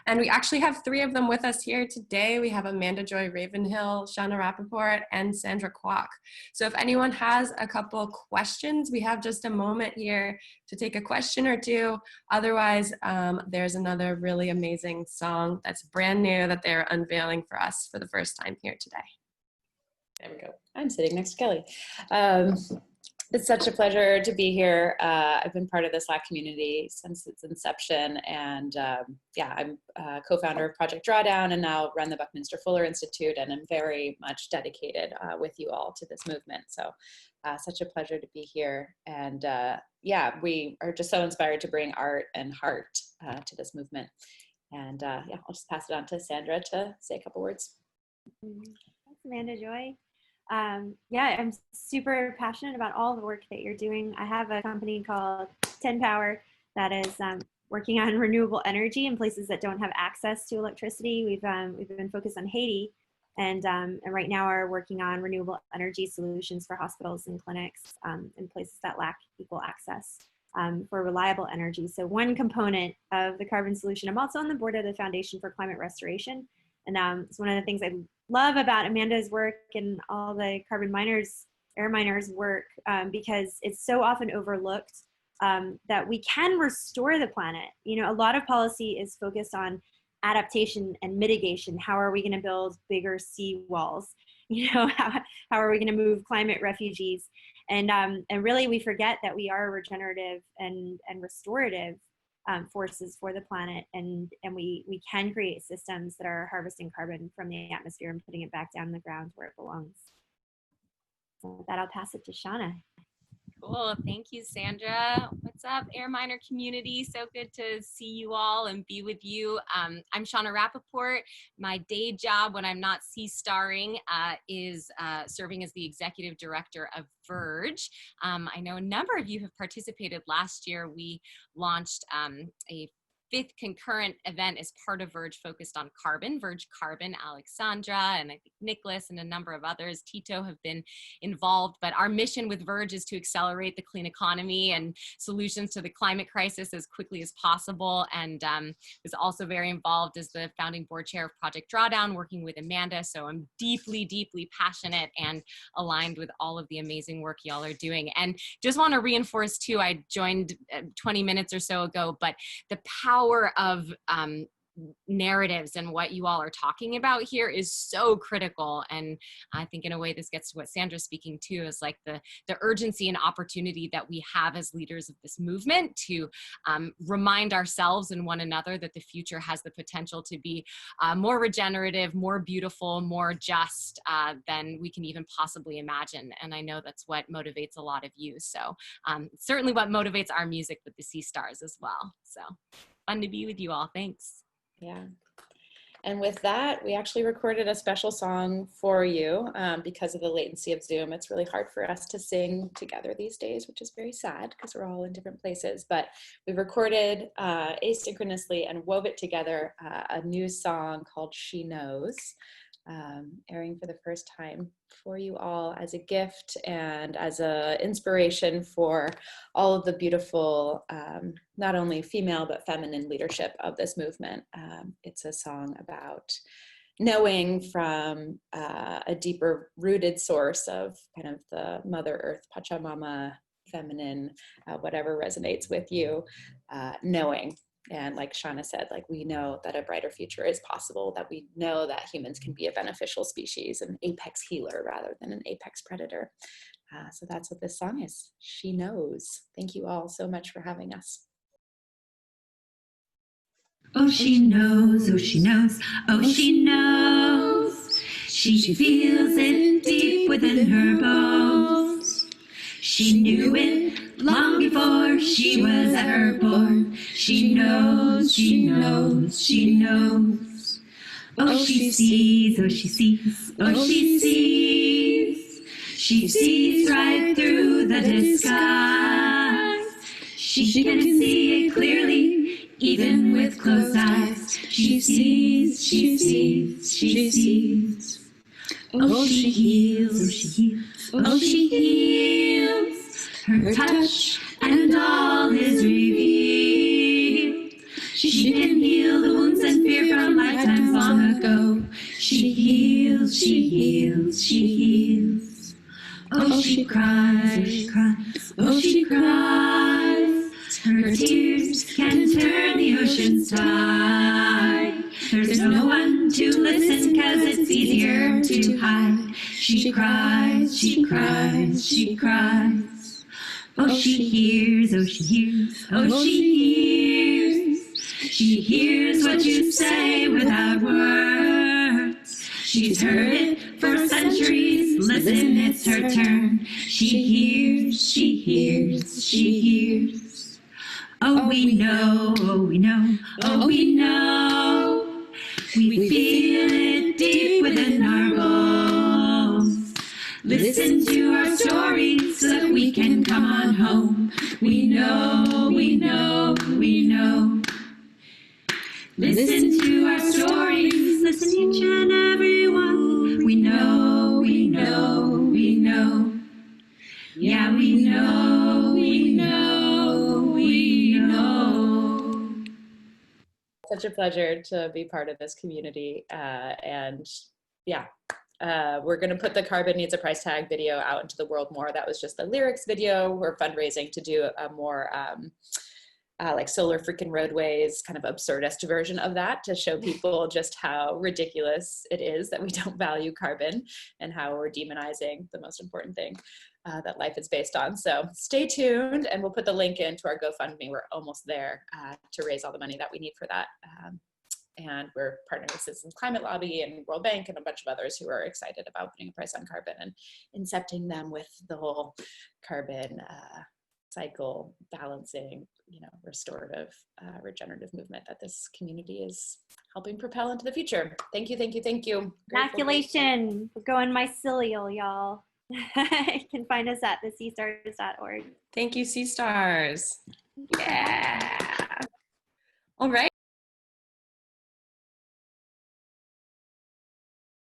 And we actually have 3 of them with us here today. We have Amanda Joy Ravenhill, Shauna Rappaport, and Sandra Kwok. So if anyone has a couple questions, we have just a moment here to take a question or two. Otherwise, there's another really amazing song that's brand new that they're unveiling for us for the first time here today. There we go. I'm sitting next to Kelly. It's such a pleasure to be here. I've been part of the Slack community since its inception, and yeah, I'm co-founder of Project Drawdown and now run the Buckminster Fuller Institute, and I'm very much dedicated with you all to this movement. So such a pleasure to be here. And yeah, we are just so inspired to bring art and heart to this movement. And yeah, I'll just pass it on to Sandra to say a couple words. Thanks, Amanda Joy. Yeah, I'm super passionate about all the work that you're doing. I have a company called 10 Power that is working on renewable energy in places that don't have access to electricity. We've been focused on Haiti, and right now are working on renewable energy solutions for hospitals and clinics in places that lack equal access for reliable energy. So one component of the carbon solution, I'm also on the board of the Foundation for Climate Restoration, and it's one of the things I love about Amanda's work and all the AirMiners work, because it's so often overlooked that we can restore the planet. You know, a lot of policy is focused on adaptation and mitigation. How are we going to build bigger sea walls? You know, how are we going to move climate refugees? And really we forget that we are regenerative and restorative forces for the planet, and we can create systems that are harvesting carbon from the atmosphere and putting it back down the ground where it belongs. So with that, I'll pass it to Shauna. Cool, thank you, Sandra. What's up, AirMiner community? So good to see you all and be with you. I'm Shauna Rappaport. My day job when I'm not Seastarring is serving as the executive director of Verge. I know a number of you have participated. Last year, we launched a 5th concurrent event as part of Verge focused on carbon. Verge Carbon, Alexandra, and I think Nicholas and a number of others, Tito, have been involved. But our mission with Verge is to accelerate the clean economy and solutions to the climate crisis as quickly as possible. And was also very involved as the founding board chair of Project Drawdown, working with Amanda. So I'm deeply, deeply passionate and aligned with all of the amazing work y'all are doing. And just want to reinforce too, I joined 20 minutes or so ago, but the power of narratives and what you all are talking about here is so critical. And I think in a way this gets to what Sandra's speaking to, is like the urgency and opportunity that we have as leaders of this movement to remind ourselves and one another that the future has the potential to be more regenerative, more beautiful, more just than we can even possibly imagine. And I know that's what motivates a lot of you. So certainly what motivates our music with the Seastars as well. So fun to be with you all. Thanks. Yeah. And with that, we actually recorded a special song for you because of the latency of Zoom. It's really hard for us to sing together these days, which is very sad because we're all in different places. But we recorded asynchronously and wove it together a new song called She Knows, airing for the first time for you all as a gift and as an inspiration for all of the beautiful, not only female but feminine leadership of this movement. It's a song about knowing from a deeper rooted source of kind of the Mother Earth, Pachamama, feminine, whatever resonates with you, knowing. And like Shauna said, like we know that a brighter future is possible, that we know that humans can be a beneficial species, an apex healer rather than an apex predator. So that's what this song is. She Knows. Thank you all so much for having us. Oh, she knows, oh, she knows, oh, she knows. She feels it deep within her bones. She knew it long before she was ever born. She knows, she knows, she knows. Oh, she sees, oh, she sees, oh, she sees. She sees right through the disguise. She can see it clearly, even with closed eyes. She sees, she sees, she sees. Oh, she heals, oh, she heals, oh, she heals. Her touch and all is revealed. She can heal the wounds and fear from lifetimes long ago. She heals, she heals, she heals. Oh, she cries, oh, she cries, oh, she cries. Her tears can turn the ocean's tide. There's no one to listen, 'cause it's easier to hide. She cries, she cries, she cries. Oh, she hears, oh, she hears, oh, she hears. She hears what you say without words. She's heard it for centuries. Listen, it's her turn. She hears, she hears, she hears. Oh, we know, oh, we know, oh, we know. We feel it deep within our bones. Listen to our stories so that we can come on home. We know, we know, we know. Listen to our stories, listen each and every one. We know, we know, we know. Yeah, we know, we know, we know. Such a pleasure to be part of this community. And yeah, we're going to put the Carbon Needs a Price Tag video out into the world more. That was just the lyrics video. We're fundraising to do a more like Solar Freaking Roadways, kind of absurdist version of that, to show people just how ridiculous it is that we don't value carbon and how we're demonizing the most important thing that life is based on. So stay tuned, and we'll put the link into our GoFundMe. We're almost there to raise all the money that we need for that. And we're partnering with Citizens Climate Lobby and World Bank and a bunch of others who are excited about putting a price on carbon and incepting them with the whole carbon cycle balancing, restorative, regenerative movement that this community is helping propel into the future. Thank you, thank you, thank you. Inoculation. We're going mycelial, y'all. You can find us at theseastars.org. Thank you, Seastars. Yeah. All right.